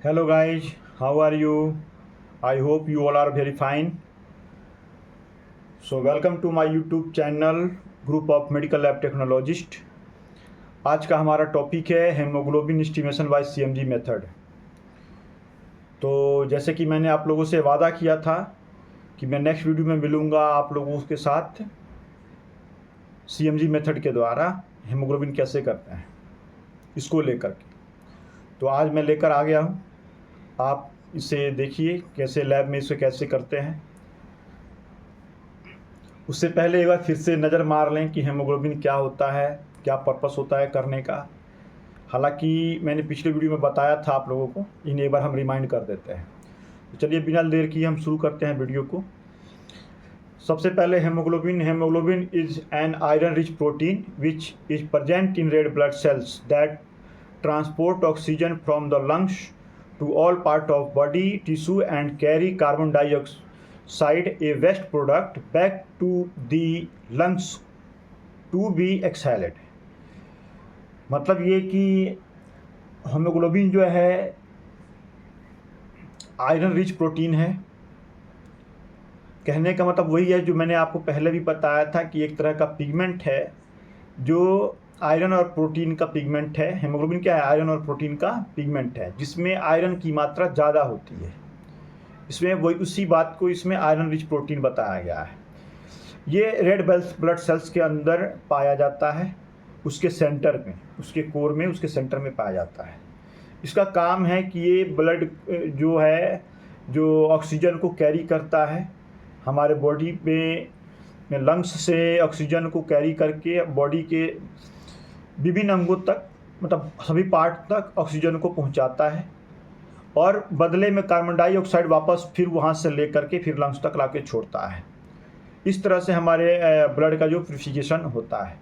Hello guys, how are you? I hope you all are very fine. So welcome to my YouTube channel Group of Medical Lab Technologist. आज का हमारा topic है haemoglobin estimation by CMG method. तो जैसे कि मैंने आप लोगों से वादा किया था कि मैं नेक्स्ट वीडियो में मिलूँगा आप लोगों के साथ सीएमजी मेथड के द्वारा हेमोग्लोबिन कैसे करते हैं इसको लेकर के। तो आज मैं लेकर आ गया हूँ, आप इसे देखिए कैसे लैब में इसे कैसे करते हैं। उससे पहले एक बार फिर से नज़र मार लें कि हेमोग्लोबिन क्या होता है, क्या पर्पस होता है करने का। हालांकि मैंने पिछले वीडियो में बताया था आप लोगों को, इन्हें एक बार हम रिमाइंड कर देते हैं। तो चलिए बिना देर किए हम शुरू करते हैं वीडियो को। सबसे पहले haemoglobin is an iron rich protein which is present in red blood cells that transport oxygen from the lungs to all part of body tissue and carry carbon dioxide, a waste product, back to the lungs to be exhaled। मतलब ये कि haemoglobin जो है iron rich protein है। कहने का मतलब वही है जो मैंने आपको पहले भी बताया था कि एक तरह का पिगमेंट है जो आयरन और प्रोटीन का पिगमेंट है। हेमोग्लोबिन क्या है? आयरन और प्रोटीन का पिगमेंट है जिसमें आयरन की मात्रा ज़्यादा होती है। इसमें वही उसी बात को इसमें आयरन रिच प्रोटीन बताया गया है। ये रेड ब्लड सेल्स के अंदर पाया जाता है, उसके सेंटर में, उसके कोर में, उसके सेंटर में पाया जाता है। इसका काम है कि ये ब्लड जो है जो ऑक्सीजन को कैरी करता है हमारे बॉडी में लंग्स से ऑक्सीजन को कैरी करके बॉडी के विभिन्न अंगों तक, मतलब सभी पार्ट तक ऑक्सीजन को पहुंचाता है और बदले में कार्बन डाइऑक्साइड वापस फिर वहां से लेकर के फिर लंग्स तक लाके छोड़ता है। इस तरह से हमारे ब्लड का जो प्यूरिफिकेशन होता है।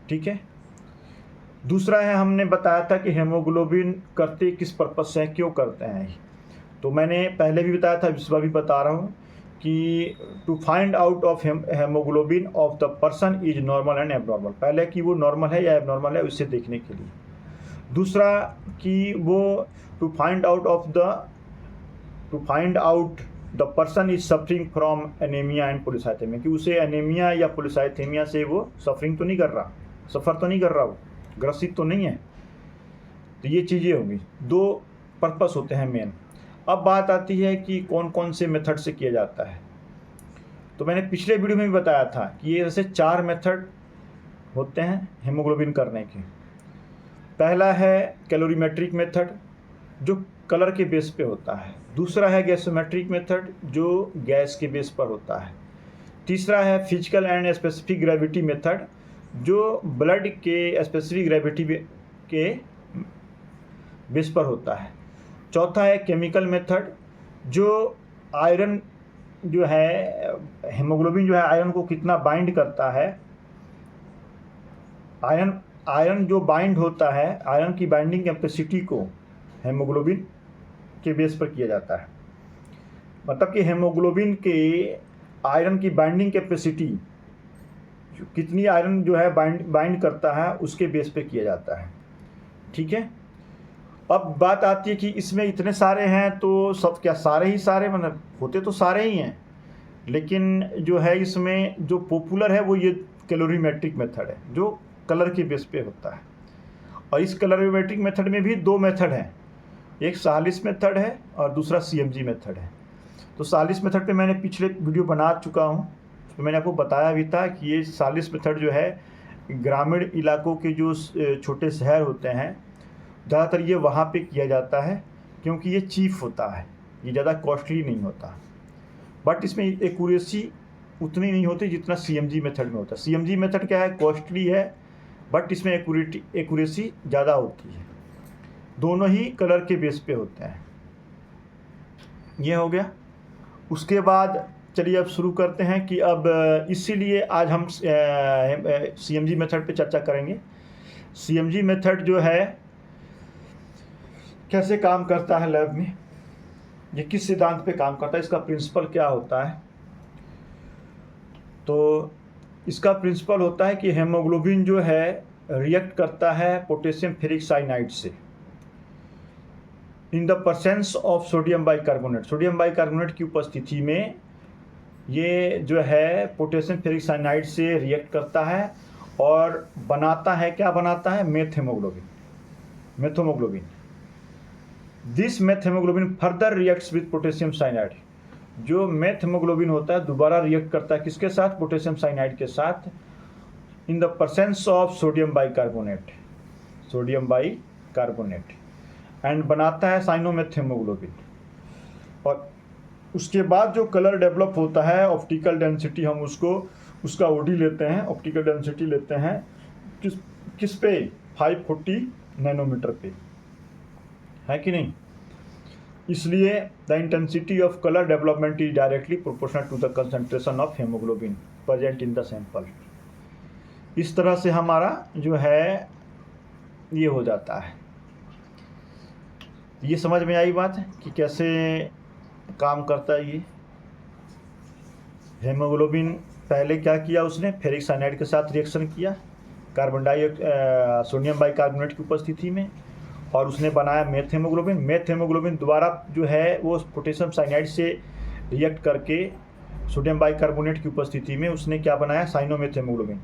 ठीक है। दूसरा है, हमने बताया था कि हेमोग्लोबिन करते किस पर्पस से, क्यों करते हैं। तो मैंने पहले भी बताया था, इस बार भी बता रहा हूँ कि to find out of haemoglobin of the person is normal and abnormal. पहले कि वो नॉर्मल है या एबनॉर्मल है उसे देखने के लिए। दूसरा कि वो to find out the person is suffering from anaemia and polycythaemia, कि उसे एनीमिया या पॉलीसाइथेमिया से वो सफरिंग तो नहीं कर रहा, सफ़र तो नहीं कर रहा, वो ग्रसित तो नहीं है। तो ये चीज़ें होंगी, दो पर्पस होते हैं मेन। अब बात आती है कि कौन कौन से मेथड से किया जाता है। तो मैंने पिछले वीडियो में भी बताया था कि ये ऐसे 4 मेथड होते हैं हेमोग्लोबिन करने के। पहला है कैलोरीमेट्रिक मेथड जो कलर के बेस पे होता है। दूसरा है गैसोमेट्रिक मेथड जो गैस के बेस पर होता है। तीसरा है physical and specific gravity method जो ब्लड के स्पेसिफिक ग्रेविटी के बेस पर होता है। चौथा है केमिकल मेथड जो आयरन जो है, हेमोग्लोबिन जो है आयरन को कितना बाइंड करता है। आयरन जो बाइंड होता है, आयरन की बाइंडिंग कैपेसिटी को हेमोग्लोबिन के बेस पर किया जाता है। मतलब कि हेमोग्लोबिन के आयरन की बाइंडिंग कैपेसिटी कितनी आयरन जो है बाइंड करता है उसके बेस पे किया जाता है। ठीक है। अब बात आती है कि इसमें इतने सारे हैं तो सब क्या सारे ही सारे, मतलब होते तो सारे ही हैं, लेकिन जो है इसमें जो पॉपुलर है वो ये कैलोरीमेट्रिक मेथड है जो कलर के बेस पे होता है। और इस कैलोरीमेट्रिक मेथड में भी 2 मेथड हैं, एक सालिस मेथड है और दूसरा सीएमजी मेथड है। तो सालिस मेथड पे मैंने पिछले वीडियो बना चुका हूँ, तो मैंने आपको बताया भी था कि ये सालिस मेथड जो है ग्रामीण इलाकों के जो छोटे शहर होते हैं ज़्यादातर ये वहाँ पे किया जाता है क्योंकि ये चीप होता है, ये ज़्यादा कॉस्टली नहीं होता। बट इसमें एक्यूरेसी उतनी नहीं होती जितना सीएमजी मेथड में होता है। सीएमजी मेथड क्या है, कॉस्टली है बट इसमें एक्यूरेसी ज़्यादा होती है। दोनों ही कलर के बेस पे होते हैं। ये हो गया। उसके बाद चलिए अब शुरू करते हैं कि अब इसीलिए आज हम सीएमजी मेथड पे चर्चा करेंगे। सीएमजी मेथड जो है कैसे काम करता है लैब में, ये किस सिद्धांत पे काम करता है, इसका प्रिंसिपल क्या होता है। तो इसका प्रिंसिपल होता है कि हेमोग्लोबिन जो है रिएक्ट करता है पोटेशियम फेरिक साइनाइड से। In the presence of sodium bicarbonate, sodium bicarbonate की उपस्थिति में ये जो है पोटेशियम फेरिक साइनाइड से रिएक्ट करता है और बनाता है, क्या बनाता है, methaemoglobin. This methaemoglobin further reacts with potassium cyanide. जो मेथ हेमोग्लोबिन होता है दोबारा रिएक्ट करता है किसके साथ, पोटेशियम साइनाइड के साथ, इन the presence of sodium bicarbonate and बनाता है साइनोमेथ हेमोग्लोबिन। और उसके बाद जो कलर डेवलप होता है, ऑप्टिकल डेंसिटी हम उसका ओडी लेते हैं, ऑप्टिकल डेंसिटी लेते हैं किस पे, 540 नैनोमीटर पे, है कि नहीं। इसलिए the intensity of colour development is directly proportional to the concentration of haemoglobin present in the sample. इस तरह से हमारा जो है ये हो जाता है। ये समझ में आई बात कि कैसे काम करता है ये हेमोग्लोबिन। पहले क्या किया उसने, फेरिक साइनाइड के साथ रिएक्शन किया सोडियम बाइकार्बोनेट की उपस्थिति में, और उसने बनाया मेथ हेमोग्लोबिन। मेथ हेमोग्लोबिन दोबारा जो है वो पोटेशियम साइनाइड से रिएक्ट करके सोडियम बाइकार्बोनेट की उपस्थिति में उसने क्या बनाया, साइनोमेथ हेमोग्लोबिन।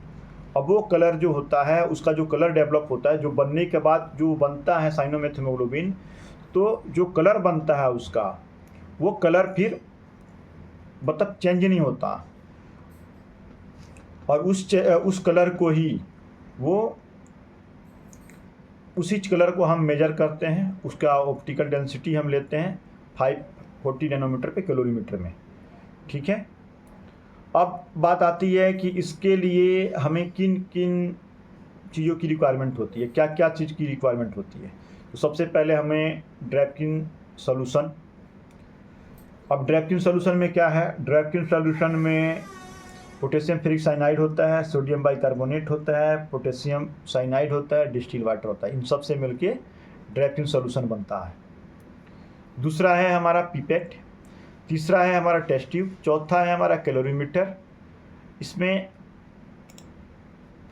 अब वो कलर जो होता है, उसका जो कलर डेवलप होता है, जो बनने के बाद जो बनता है साइनोमेथ हेमोग्लोबिन, तो जो कलर बनता है उसका, वो कलर फिर मतलब चेंज नहीं होता, और उस कलर को ही उसी कलर को हम मेजर करते हैं, उसका ऑप्टिकल डेंसिटी हम लेते हैं 540 नैनोमीटर पे कैलोरीमीटर में, ठीक है। अब बात आती है कि इसके लिए हमें किन किन चीज़ों की रिक्वायरमेंट होती है, क्या क्या चीज़ की रिक्वायरमेंट होती है। तो सबसे पहले हमें ड्रैपकिन सॉल्यूशन। अब ड्रैपकिन सॉल्यूशन में क्या है, ड्रैपकिन सॉल्यूशन में पोटेशियम फेरिक साइनाइड होता है, सोडियम बाइकार्बोनेट होता है, पोटेशियम साइनाइड होता है, डिस्टिल वाटर होता है। इन सब से मिलके ड्रैपकिन सॉल्यूशन बनता है। दूसरा है हमारा पिपेट, तीसरा है हमारा टेस्ट ट्यूब, चौथा है हमारा कैलोरीमीटर। इसमें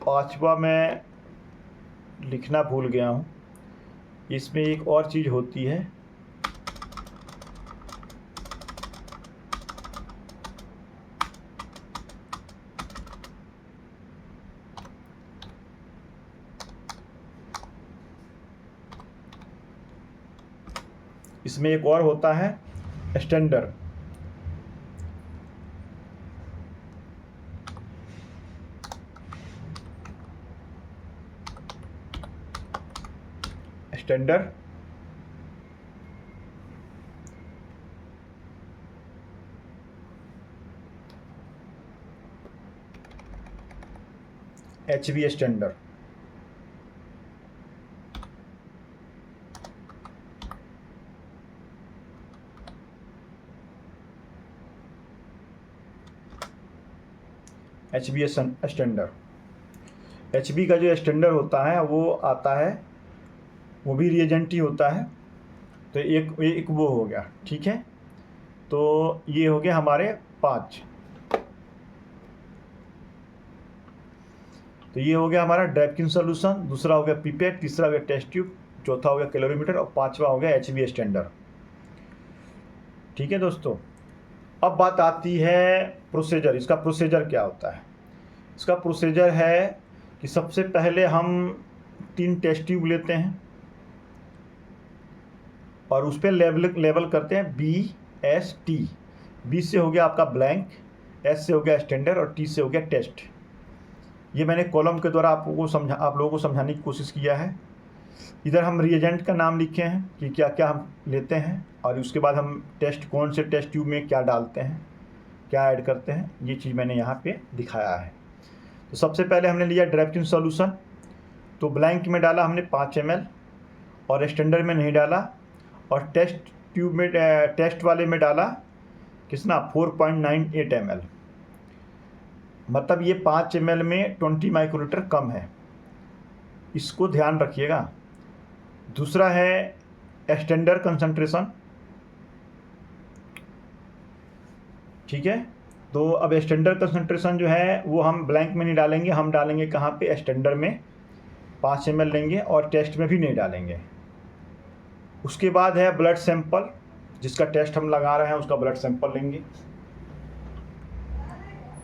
पांचवा मैं लिखना भूल गया हूँ, इसमें एक और चीज़ होती है, इसमें एक और होता है स्टैंडर। स्टैंडर HB स्टैंडर। HB स्टैंडर, HB का जो स्टैंडर होता है वो आता है, वो भी रिएजेंट ही होता है। तो एक वो हो गया, ठीक है। तो ये हो गया हमारे 5। तो ये हो गया हमारा ड्रैपकिन सॉल्यूशन, दूसरा हो गया पिपेट, तीसरा हो गया टेस्ट ट्यूब, चौथा हो गया कैलोरीमीटर और पांचवा हो गया HB स्टैंडर, ठीक है दोस्तों। अब बात आती है प्रोसीजर। इसका प्रोसीजर क्या होता है, इसका प्रोसीजर है कि सबसे पहले हम 3 टेस्ट ट्यूब लेते हैं और उस पर लेबल करते हैं BST। B से हो गया आपका ब्लैंक, S से हो गया स्टैंडर्ड और T से हो गया टेस्ट। ये मैंने कॉलम के द्वारा आप लोगों को समझाने की कोशिश किया है। इधर हम रिएजेंट का नाम लिखे हैं कि क्या क्या हम लेते हैं, और उसके बाद हम कौन से टेस्ट ट्यूब में क्या डालते हैं, क्या ऐड करते हैं, ये चीज़ मैंने यहाँ पे दिखाया है। तो सबसे पहले हमने लिया ड्रैपकिन सॉल्यूशन। तो ब्लैंक में डाला हमने 5 ml और स्टैंडर्ड में नहीं डाला, और टेस्ट ट्यूब में टेस्ट वाले में डाला कितना 4.98 ml। मतलब ये 5 ml में 20 माइक्रोलीटर कम है, इसको ध्यान रखिएगा। दूसरा है स्टैंडर्ड कंसंट्रेशन, ठीक है। तो अब स्टैंडर्ड कंसंट्रेशन जो है वो हम ब्लैंक में नहीं डालेंगे, हम डालेंगे कहाँ पे, स्टैंडर्ड में 5 ml लेंगे और टेस्ट में भी नहीं डालेंगे। उसके बाद है ब्लड सैंपल, जिसका टेस्ट हम लगा रहे हैं उसका ब्लड सैंपल लेंगे।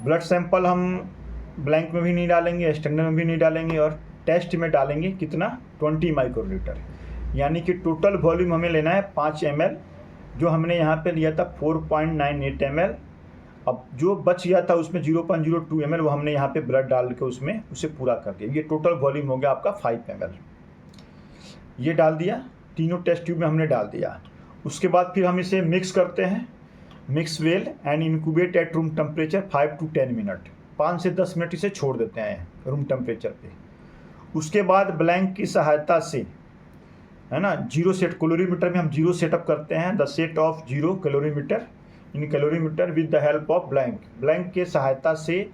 ब्लड सैंपल हम ब्लैंक में भी नहीं डालेंगे, स्टैंडर्ड में भी नहीं डालेंगे, और टेस्ट में डालेंगे कितना, 20 माइक्रोलीटर। यानी कि टोटल वॉल्यूम हमें लेना है 5 ml, जो हमने यहाँ पे लिया था 4.98 ml। अब जो बच गया था उसमें 0.02 ml वो हमने यहाँ पे ब्लड डाल के उसमें उसे पूरा कर दिया। ये टोटल वॉल्यूम हो गया आपका 5 ml। ये डाल दिया, तीनों टेस्ट ट्यूब में हमने डाल दिया। उसके बाद फिर हम इसे मिक्स करते हैं, mix well and incubate at room temperature 5 to 10 minute, 5 से 10 मिनट इसे छोड़ देते हैं रूम टेम्परेचर पे। उसके बाद ब्लैंक की सहायता से, है ना, जीरो सेट कैलोरीमीटर में हम जीरो सेटअप करते हैं, the set of zero calorimeter in calorimeter with the help of blank. Blank के सहायता से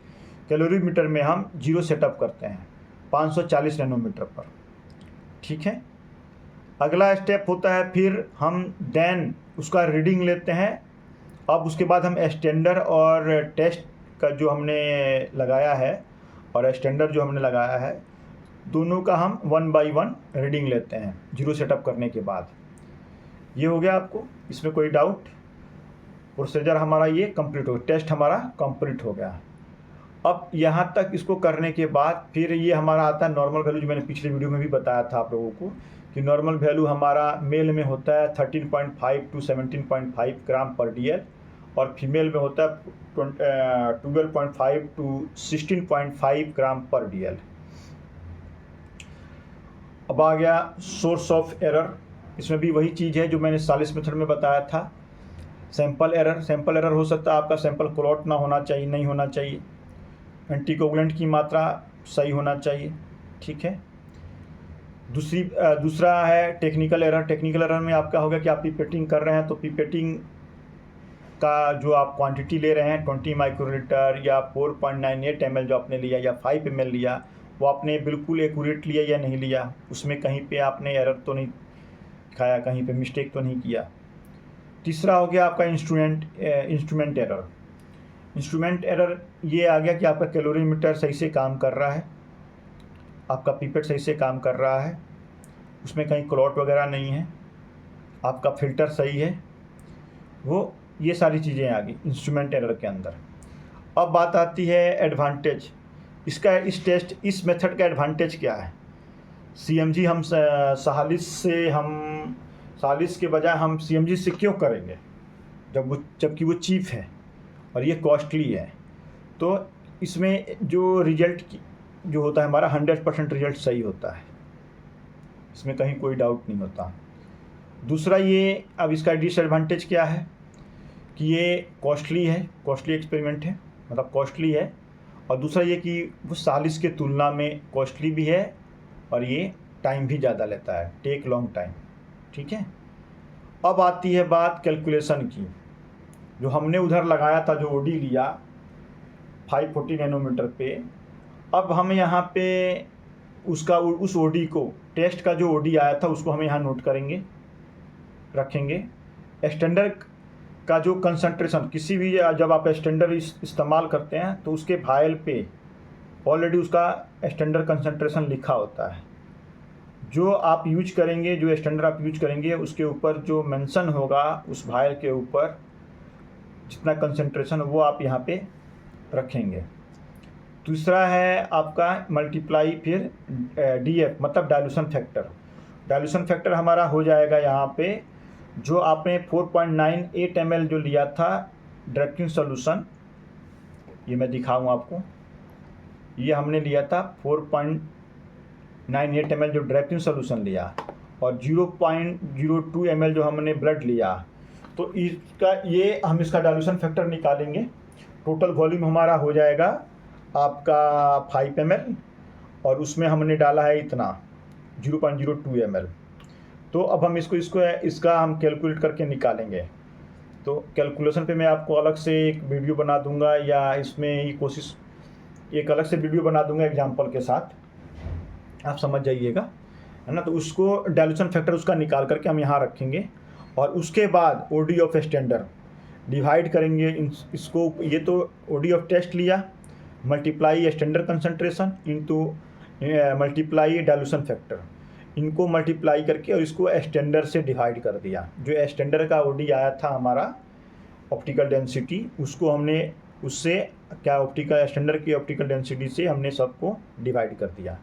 कैलोरीमीटर में हम जीरो सेटअप करते हैं 540 नैनोमीटर पर। ठीक है, अगला स्टेप होता है फिर हम देन उसका रीडिंग लेते हैं। अब उसके बाद हम स्टैंडर्ड और टेस्ट का जो हमने लगाया है और स्टैंडर्ड जो हमने लगाया है, दोनों का हम 1 by 1 रीडिंग लेते हैं जीरो सेटअप करने के बाद। ये हो गया आपको, इसमें कोई डाउट? प्रोसीजर हमारा ये कंप्लीट हो, टेस्ट हमारा कंप्लीट हो गया। अब यहाँ तक इसको करने के बाद फिर ये हमारा आता है नॉर्मल वैल्यू, जो मैंने पिछले वीडियो में भी बताया था आप लोगों को कि नॉर्मल वैल्यू हमारा मेल में होता है 13.5 to 17.5 ग्राम पर DL, और फीमेल में होता है 12.5 to 16.5 ग्राम पर DL। अब आ गया सोर्स ऑफ एरर। इसमें भी वही चीज़ है जो मैंने सालिस मेथड में बताया था, सैंपल एरर। सैंपल एरर हो सकता है आपका सैंपल क्लॉट ना होना चाहिए, नहीं होना चाहिए, एंटीकोगुलेंट की मात्रा सही होना चाहिए। ठीक है, दूसरा है टेक्निकल एरर। टेक्निकल एरर में आपका होगा कि आप पिपेटिंग कर रहे हैं तो पिपेटिंग का जो आप क्वांटिटी ले रहे हैं 20 माइक्रोलीटर या 4.98 ml जो आपने लिया या 5 ml लिया, वो आपने बिल्कुल एक्यूरेट लिया या नहीं लिया, उसमें कहीं पे आपने एरर तो नहीं दिखाया, कहीं पे मिस्टेक तो नहीं किया। तीसरा हो गया आपका इंस्ट्रूमेंट एरर। इंस्ट्रूमेंट एरर ये आ गया कि आपका कैलोरीमीटर सही से काम कर रहा है, आपका पिपेट सही से काम कर रहा है, उसमें कहीं क्लॉट वगैरह नहीं है, आपका फ़िल्टर सही है, वो ये सारी चीज़ें आ गई इंस्ट्रूमेंट एरर के अंदर। अब बात आती है एडवांटेज इसका। इस टेस्ट, इस मेथड का एडवांटेज क्या है? CMG हम सालिस के बजाय हम CMG से क्यों करेंगे जबकि वो चीप है और ये कॉस्टली है? तो इसमें जो रिजल्ट जो होता है हमारा 100% रिजल्ट सही होता है, इसमें कहीं कोई डाउट नहीं होता। दूसरा ये, अब इसका डिसएडवांटेज क्या है कि ये कॉस्टली है, कॉस्टली एक्सपेरिमेंट है, मतलब कॉस्टली है। और दूसरा ये कि वो सालिस के तुलना में कॉस्टली भी है और ये टाइम भी ज़्यादा लेता है, टेक लॉन्ग टाइम। ठीक है, अब आती है बात कैलकुलेशन की। जो हमने उधर लगाया था, जो OD लिया 540 नैनोमीटर पे, अब हम यहाँ पे उसका उस OD को, टेस्ट का जो OD आया था उसको हम यहाँ नोट करेंगे, रखेंगे। स्टैंडर्ड का जो कंसंट्रेशन, किसी भी जब आप स्टैंडर्ड इस्तेमाल करते हैं तो उसके भायल पे ऑलरेडी उसका स्टैंडर्ड कंसंट्रेशन लिखा होता है। जो आप यूज करेंगे, जो स्टैंडर्ड आप यूज करेंगे, उसके ऊपर जो मेंशन होगा उस भायल के ऊपर जितना कंसंट्रेशन वो आप यहाँ पे रखेंगे। दूसरा है आपका मल्टीप्लाई फिर DF, मतलब डाइल्यूशन फैक्टर। डाइल्यूशन फैक्टर हमारा हो जाएगा यहाँ पे, जो आपने 4.98 ml जो लिया था ड्रैफ्टिंग सॉल्यूशन, ये मैं दिखाऊँ आपको, ये हमने लिया था 4.98 ml जो ड्रैफ्टिंग सॉल्यूशन लिया, और 0.02 ml जो हमने ब्लड लिया। तो इसका ये हम इसका डाइल्यूशन फैक्टर निकालेंगे। टोटल वॉल्यूम हमारा हो जाएगा आपका 5 ml, और उसमें हमने डाला है इतना 0.02 ml। तो अब हम इसका हम कैलकुलेट करके निकालेंगे। तो कैलकुलेशन पे मैं आपको अलग से एक वीडियो बना दूंगा, या इसमें ही एक अलग से वीडियो बना दूंगा एग्जांपल के साथ, आप समझ जाइएगा, है ना। तो उसको डाइल्यूशन फैक्टर उसका निकाल करके हम यहाँ रखेंगे, और उसके बाद OD ऑफ स्टैंडर्ड डिवाइड करेंगे इसको। ये तो OD ऑफ टेस्ट लिया, multiply standard concentration into multiply dilution factor, इनको मल्टीप्लाई करके और इसको एक्सटेंडर से डिवाइड कर दिया। जो एक्सटेंडर का ओडी आया था हमारा ऑप्टिकल डेंसिटी, उसको हमने उससे क्या ऑप्टिकल एक्सटेंडर की ऑप्टिकल डेंसिटी से हमने सबको डिवाइड कर दिया।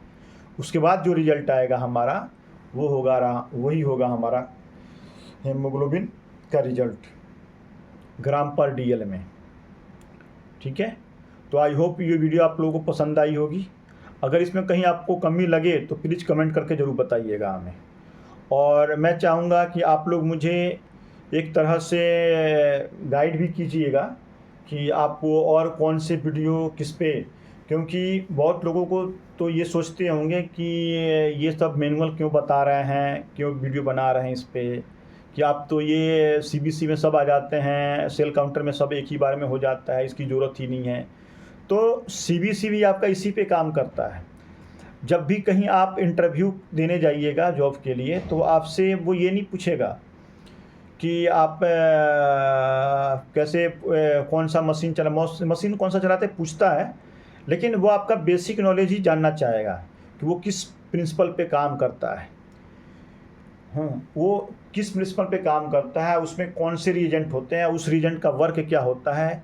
उसके बाद जो रिजल्ट आएगा हमारा वही होगा हमारा हेमोग्लोबिन का रिजल्ट ग्राम पर DL में। ठीक है, तो आई होप ये वीडियो आप लोगों को पसंद आई होगी। अगर इसमें कहीं आपको कमी लगे तो प्लीज़ कमेंट करके ज़रूर बताइएगा हमें। और मैं चाहूँगा कि आप लोग मुझे एक तरह से गाइड भी कीजिएगा कि आपको और कौन से वीडियो किस पे, क्योंकि बहुत लोगों को तो ये सोचते होंगे कि ये सब मैनुअल क्यों बता रहे हैं, क्यों वीडियो बना रहे हैं इस पे, कि आप तो ये CBC में सब आ जाते हैं, सेल काउंटर में सब एक ही बार में हो जाता है, इसकी ज़रूरत ही नहीं है। तो CBC भी आपका इसी पे काम करता है। जब भी कहीं आप इंटरव्यू देने जाइएगा जॉब के लिए, तो आपसे वो ये नहीं पूछेगा कि आप कैसे कौन सा मशीन कौन सा चलाते, पूछता है, लेकिन वो आपका बेसिक नॉलेज ही जानना चाहेगा कि वो किस प्रिंसिपल पे काम करता है। वो किस प्रिंसिपल पे काम करता है, उसमें कौन से रिएजेंट होते हैं, उस रिएजेंट का वर्क क्या होता है,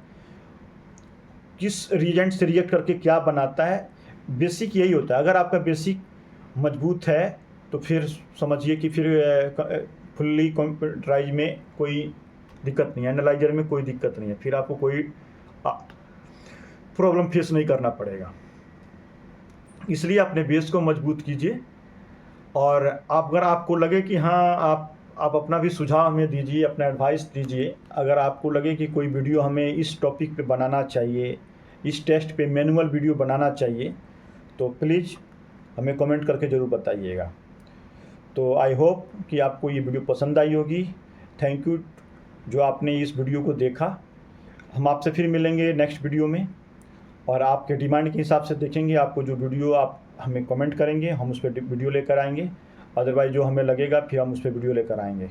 किस रिएजेंट से रिएक्ट करके क्या बनाता है। बेसिक यही होता है। अगर आपका बेसिक मजबूत है तो फिर समझिए कि फिर फुल्ली कंप्यूटराइज में कोई दिक्कत नहीं है, एनालाइजर में कोई दिक्कत नहीं है, फिर आपको कोई प्रॉब्लम फेस नहीं करना पड़ेगा। इसलिए अपने बेस को मजबूत कीजिए। और अगर आपको लगे कि हाँ आप अपना भी सुझाव हमें दीजिए, अपना एडवाइस दीजिए। अगर आपको लगे कि कोई वीडियो हमें इस टॉपिक पे बनाना चाहिए, इस टेस्ट पे मैनुअल वीडियो बनाना चाहिए, तो प्लीज़ हमें कमेंट करके ज़रूर बताइएगा। तो आई होप कि आपको ये वीडियो पसंद आई होगी। थैंक यू जो आपने इस वीडियो को देखा। हम आपसे फिर मिलेंगे नेक्स्ट वीडियो में, और आपके डिमांड के हिसाब से देखेंगे। आपको जो वीडियो आप हमें कमेंट करेंगे, हम उस पर वीडियो लेकर आएंगे। अदरवाइज़ जो हमें लगेगा फिर हम उस पर वीडियो लेकर आएंगे।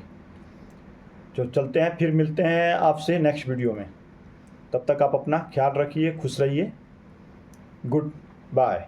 तो चलते हैं, फिर मिलते हैं आपसे नेक्स्ट वीडियो में। तब तक आप अपना ख्याल रखिए, खुश रहिए। Good bye.